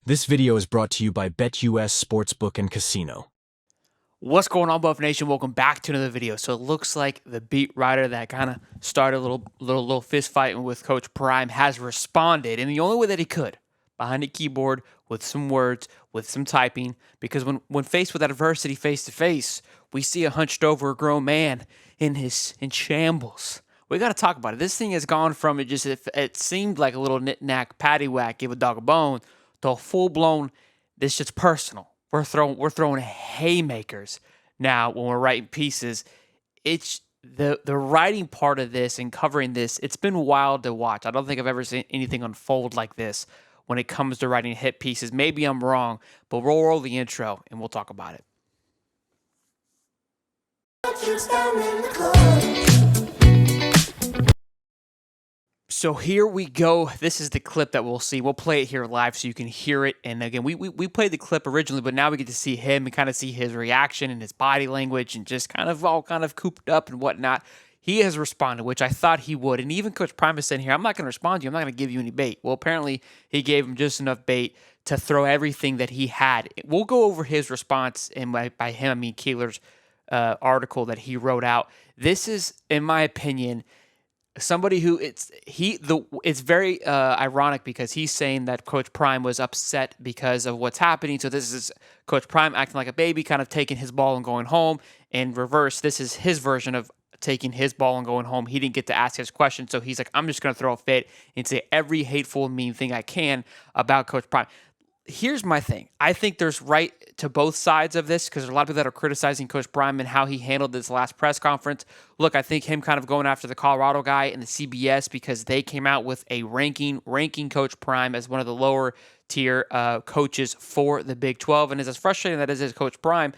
This video is brought to you by BetUS Sportsbook and Casino. What's going on, Buff Nation? Welcome back to another video. So it looks like the beat writer that kind of started a little fist fighting with Coach Prime has responded in the only way that he could, behind a keyboard with some words, with some typing. Because when faced with adversity face to face, we see a hunched over grown man in shambles. We got to talk about it. This thing has gone from it seemed like a little knick-knack, paddywhack, give a dog a bone, to a full-blown, this shit's personal. We're throwing haymakers now when we're writing pieces. It's the writing part of this and covering this, it's been wild to watch. I don't think I've ever seen anything unfold like this when it comes to writing hit pieces. Maybe I'm wrong, but we'll roll the intro and we'll talk about it. So here we go. This is the clip that we'll see. We'll play it here live so you can hear it. And again, we played the clip originally, but now we get to see him and kind of see his reaction and his body language and just kind of all kind of cooped up and whatnot. He has responded, which I thought he would. And even Coach Prime is saying here, I'm not going to respond to you. I'm not going to give you any bait. Well, apparently he gave him just enough bait to throw everything that he had. We'll go over his response, and by him, I mean KEELER's article that he wrote out. This is, in my opinion, somebody who it's very ironic because he's saying that Coach Prime was upset because of what's happening. So this is Coach Prime acting like a baby, kind of taking his ball and going home. In reverse, this is his version of taking his ball and going home. He didn't get to ask his question, so he's like, I'm just going to throw a fit and say every hateful and mean thing I can about Coach Prime. Here's my thing. I think there's right to both sides of this because there's a lot of people that are criticizing Coach Prime and how he handled this last press conference. Look, I think him kind of going after the Colorado guy and the CBS because they came out with a ranking Coach Prime as one of the lower tier coaches for the Big 12. And as frustrating that is as Coach Prime,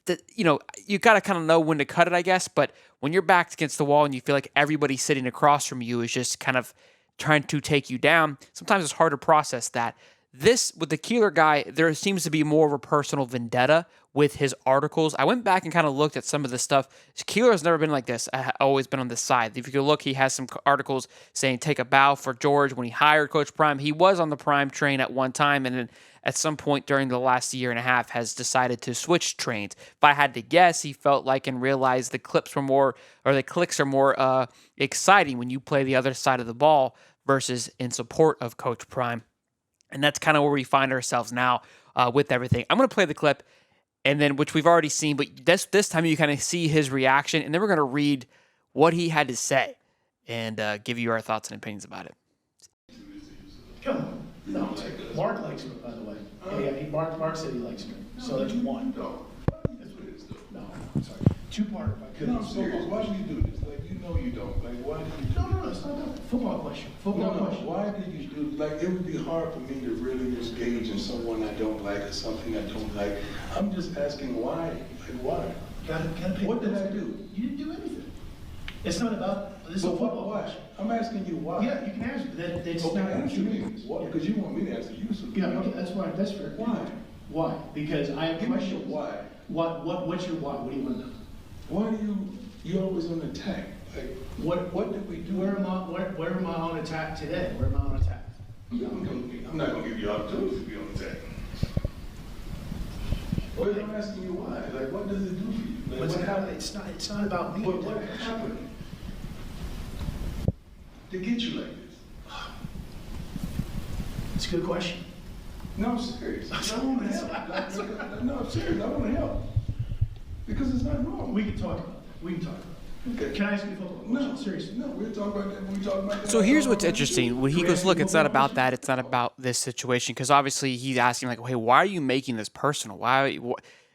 that, you got to kind of know when to cut it, I guess. But when you're backed against the wall and you feel like everybody sitting across from you is just kind of trying to take you down, sometimes it's hard to process that. This, with the KEELER guy, there seems to be more of a personal vendetta with his articles. I went back and kind of looked at some of the stuff. KEELER has never been like this. Always been on this side. If you could look, he has some articles saying take a bow for George. When he hired Coach Prime, he was on the Prime train at one time, and then at some point during the last year and a half has decided to switch trains. If I had to guess, he felt like and realized the clicks are more exciting when you play the other side of the ball versus in support of Coach Prime. And that's kind of where we find ourselves now with everything. I'm going to play the clip, and then which we've already seen, but this time you kind of see his reaction, and then we're going to read what he had to say and give you our thoughts and opinions about it. Come on. No, Mark likes him, by the way. Yeah, Mark said he likes him. So that's one. No, that's what it is, though. No, I'm sorry. Two-part, if I could. No, I'm serious. Why do you do this? Like, you know you don't. Like, why do you do this? No, it's not that. Football question. Football question. Why did you do, like, it would be hard for me to really engage in someone I don't like or something I don't like. I'm just asking why. Like, why? Gotta pick. What did I do? You didn't do anything. It's not about, this is a football question. I'm asking you why. Yeah, you can answer that. It's Okay, not answer me. Yeah. Because you want me to answer you. So Yeah, okay, that's right. That's fair. Why? Why? Because I have Give me questions. your why. What's your why? What do you want to know? Why do you're always on attack? Like, what did we do? Where am I on attack today? Where am I on attack? I'm not gonna give you opportunity to be on attack. But I'm asking you why. Like, what does it do for you? Like, what happened? It's not about me. But what happened to get you like this? It's a good question. No, I'm serious. I want to help. No, I'm serious. I want to help. Because it's not normal. We can talk about that. We can talk about that. Okay. Can I ask you a football question? No, Seriously. No, we're talking about that. When we talk about that. So here's what's interesting. When he goes, look, it's not about that. It's not about this situation. Because obviously he's asking, like, hey, why are you making this personal?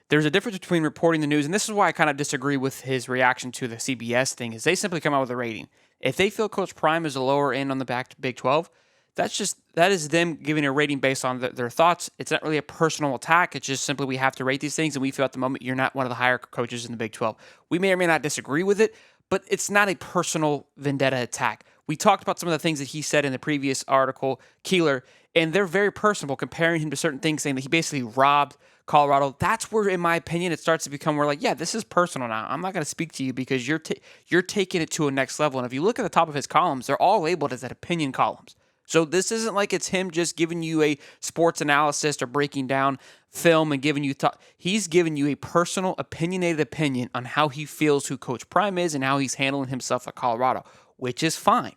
There's a difference between reporting the news, and this is why I kind of disagree with his reaction to the CBS thing, is they simply come out with a rating. If they feel Coach Prime is a lower end on the Big 12, that is them giving a rating based on their thoughts. It's not really a personal attack. It's just simply we have to rate these things, and we feel at the moment you're not one of the higher coaches in the Big 12. We may or may not disagree with it, but it's not a personal vendetta attack. We talked about some of the things that he said in the previous article, KEELER, and they're very personable, comparing him to certain things, saying that he basically robbed Colorado. That's where, in my opinion, it starts to become where, like, yeah, this is personal now. I'm not going to speak to you because you're taking it to a next level. And if you look at the top of his columns, they're all labeled as that opinion columns. So this isn't like it's him just giving you a sports analysis or breaking down film and giving you thought. He's giving you a personal, opinionated opinion on how he feels who Coach Prime is and how he's handling himself at Colorado, which is fine.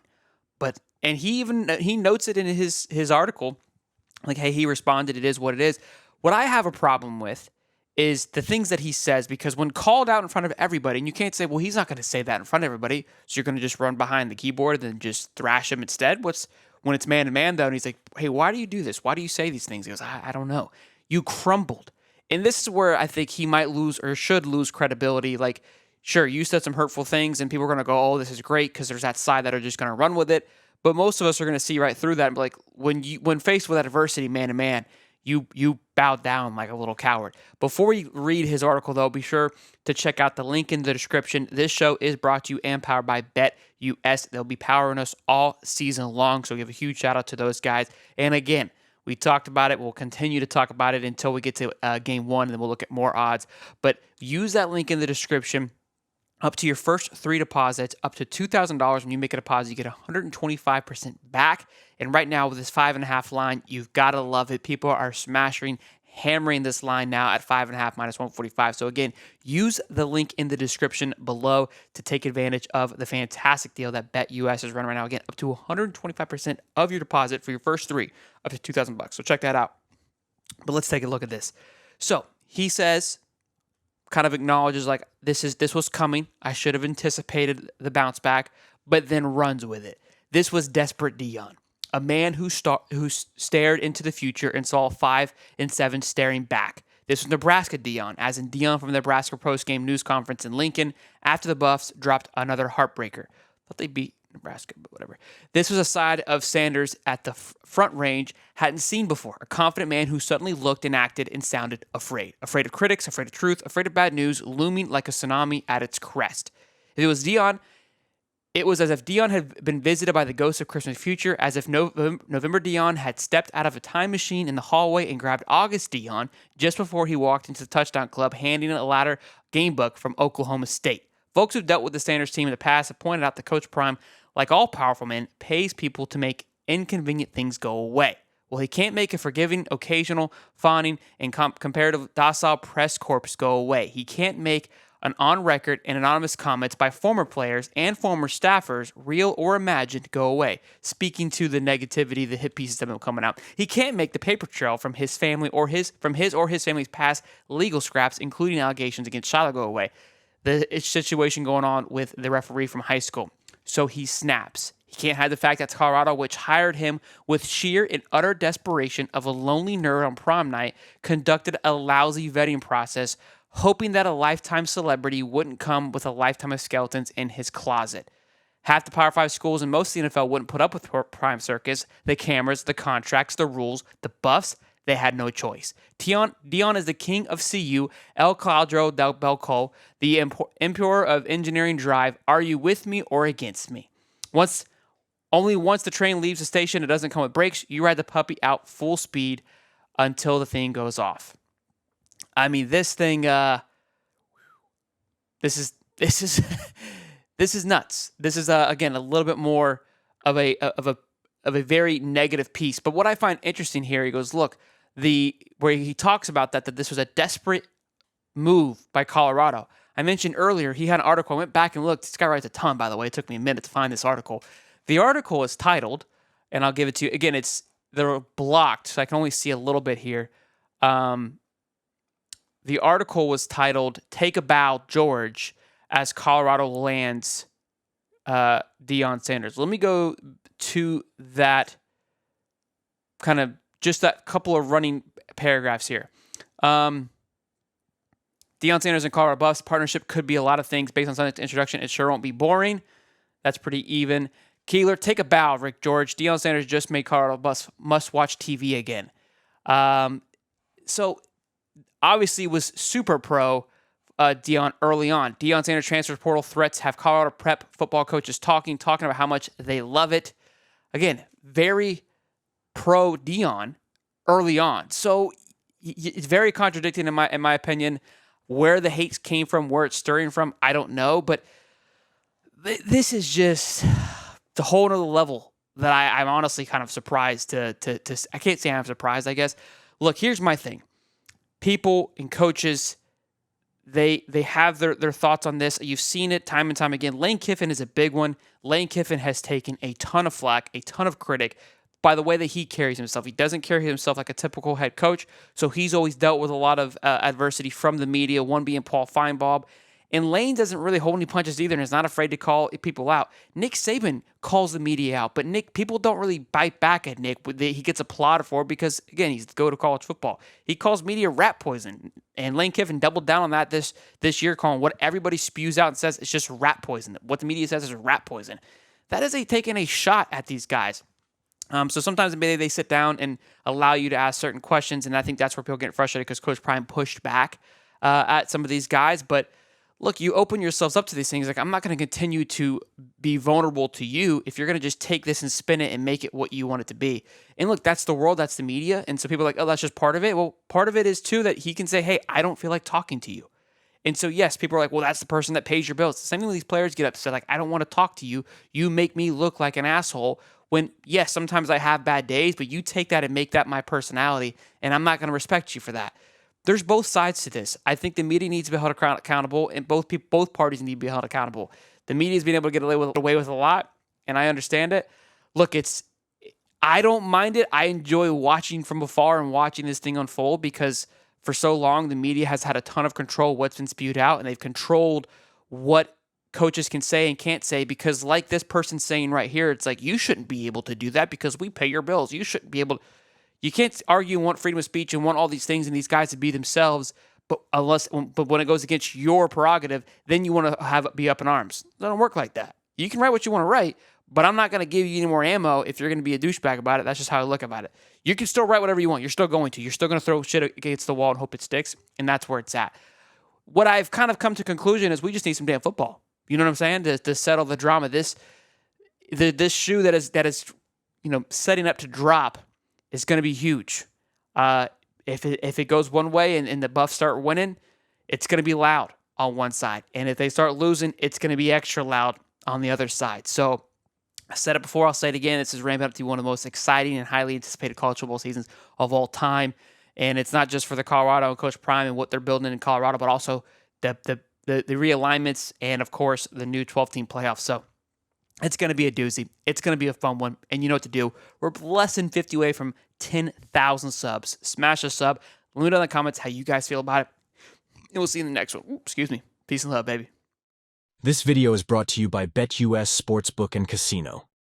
And he notes it in his article, like, hey, he responded, it is what it is. What I have a problem with is the things that he says, because when called out in front of everybody, and you can't say, well, he's not going to say that in front of everybody, so you're going to just run behind the keyboard and just thrash him instead. When it's man-to-man, though, and he's like, hey, why do you do this? Why do you say these things? He goes, I don't know. You crumbled. And this is where I think he might lose or should lose credibility. Like, sure, you said some hurtful things, and people are going to go, oh, this is great, because there's that side that are just going to run with it. But most of us are going to see right through that and be like, when faced with adversity, man-to-man, you bow down like a little coward. Before we read his article, though, be sure to check out the link in the description. This show is brought to you and powered by BetUS. They'll be powering us all season long, so give a huge shout-out to those guys. And again, we talked about it. We'll continue to talk about it until we get to Game 1, and then we'll look at more odds. But use that link in the description. Up to your first 3 deposits, up to $2,000 when you make a deposit, you get 125% back. And right now with this 5.5 line, you've got to love it. People are hammering this line now at 5.5 minus 145. So again, use the link in the description below to take advantage of the fantastic deal that BetUS is running right now. Again, up to 125% of your deposit for your first 3, up to $2,000. So check that out. But let's take a look at this. So he says, kind of acknowledges like this was coming. I should have anticipated the bounce back, but then runs with it. This was desperate Deion, a man who stared into the future and saw 5 and 7 staring back. This was Nebraska Deion, as in Deion from the Nebraska post-game news conference in Lincoln after the Buffs dropped another heartbreaker. Thought they beat Nebraska, but whatever. This was a side of Sanders at the front range hadn't seen before. A confident man who suddenly looked and acted and sounded afraid. Afraid of critics, afraid of truth, afraid of bad news, looming like a tsunami at its crest. If it was Deion, it was as if Deion had been visited by the ghost of Christmas future, as if November Deion had stepped out of a time machine in the hallway and grabbed August Deion just before he walked into the touchdown club, handing a ladder game book from Oklahoma State. Folks who've dealt with the Sanders team in the past have pointed out that Coach Prime, like all powerful men, pays people to make inconvenient things go away. Well, he can't make a forgiving, occasional, fawning, and comparative docile press corps go away. He can't make an on-record and anonymous comments by former players and former staffers, real or imagined, go away, speaking to the negativity, the hit pieces that have been coming out. He can't make the paper trail from his family or his family's past legal scraps, including allegations against Shiloh, go away. The situation going on with the referee from high school. So he snaps. He can't hide the fact that Colorado, which hired him with sheer and utter desperation of a lonely nerd on prom night, conducted a lousy vetting process, hoping that a lifetime celebrity wouldn't come with a lifetime of skeletons in his closet. Half the Power 5 schools and most of the NFL wouldn't put up with Prime Circus, the cameras, the contracts, the rules, the buffs. They had no choice. Deion is the king of CU, El Cuadro del Belco, the emperor of engineering drive. Are you with me or against me? Only once the train leaves the station, it doesn't come with brakes. You ride the puppy out full speed until the thing goes off. I mean, this thing. This is this is nuts. This is again a little bit more of a very negative piece. But what I find interesting here, he goes, look. Where he talks about that this was a desperate move by Colorado. I mentioned earlier he had an article. I went back and looked. This guy writes a ton, by the way. It took me a minute to find this article. The article is titled, and I'll give it to you again. They're blocked, so I can only see a little bit here. The article was titled "Take a Bow, George," as Colorado lands Deion Sanders. Let me go to that kind of. Just that couple of running paragraphs here. Deion Sanders and Colorado Buffs partnership could be a lot of things based on Sunday's introduction. It sure won't be boring. That's pretty even. Keeler, take a bow, Rick George. Deion Sanders just made Colorado Buffs must-watch TV again. So obviously was super pro Deion early on. Deion Sanders transfer portal threats have Colorado prep football coaches talking about how much they love it. Again, very pro Deion early on. So it's very contradicting in my opinion. Where the hate came from, where it's stirring from, I don't know. But this is just the whole other level that I'm honestly kind of surprised to I can't say I'm surprised, I guess. Look, here's my thing. People and coaches, they have their thoughts on this. You've seen it time and time again. Lane Kiffin is a big one. Lane Kiffin has taken a ton of flack, a ton of critic by the way that he carries himself. He doesn't carry himself like a typical head coach, so he's always dealt with a lot of adversity from the media, one being Paul Feinbaum. And Lane doesn't really hold any punches either and is not afraid to call people out. Nick Saban calls the media out, but people don't really bite back at Nick. He gets applauded for because, again, he's the go-to college football. He calls media rat poison, and Lane Kiffin doubled down on that this year, calling what everybody spews out and says it's just rat poison. What the media says is rat poison. That is taking a shot at these guys. So sometimes maybe they sit down and allow you to ask certain questions, and I think that's where people get frustrated because Coach Prime pushed back at some of these guys, but look, you open yourselves up to these things. Like, I'm not going to continue to be vulnerable to you if you're going to just take this and spin it and make it what you want it to be. And look, that's the world, that's the media. And so people are like, oh, that's just part of it. Well, part of it is too that he can say, hey, I don't feel like talking to you. And so, yes, people are like, well, that's the person that pays your bills. The same thing with these players get upset. Like, I don't want to talk to you. You make me look like an asshole. When, yes, sometimes I have bad days, but you take that and make that my personality, and I'm not going to respect you for that. There's both sides to this. I think the media needs to be held accountable, and both parties need to be held accountable. The media's been able to get away with a lot, and I understand it. Look, I don't mind it. I enjoy watching from afar and watching this thing unfold because for so long the media has had a ton of control of what's been spewed out, and they've controlled what coaches can say and can't say because, like this person saying right here, it's like, you shouldn't be able to do that because we pay your bills. You shouldn't be able to. You can't argue and want freedom of speech and want all these things and these guys to be themselves, but when it goes against your prerogative, then you want to be up in arms. It doesn't work like that. You can write what you want to write, but I'm not going to give you any more ammo if you're going to be a douchebag about it. That's just how I look about it. You can still write whatever you want. You're still going to. You're still going to throw shit against the wall and hope it sticks, and that's where it's at. What I've kind of come to conclusion is we just need some damn football. You know what I'm saying? To settle the drama. This shoe that is setting up to drop is going to be huge. If it goes one way and the Buffs start winning, it's going to be loud on one side. And if they start losing, it's going to be extra loud on the other side. So I said it before, I'll say it again. This is ramping up to one of the most exciting and highly anticipated college football seasons of all time. And it's not just for the Colorado and Coach Prime and what they're building in Colorado, but also the realignments and, of course, the new 12-team playoffs. So it's going to be a doozy. It's going to be a fun one. And you know what to do. We're less than 50 away from 10,000 subs. Smash a sub. Let me know in the comments how you guys feel about it. And we'll see you in the next one. Excuse me. Peace and love, baby. This video is brought to you by BetUS Sportsbook and Casino.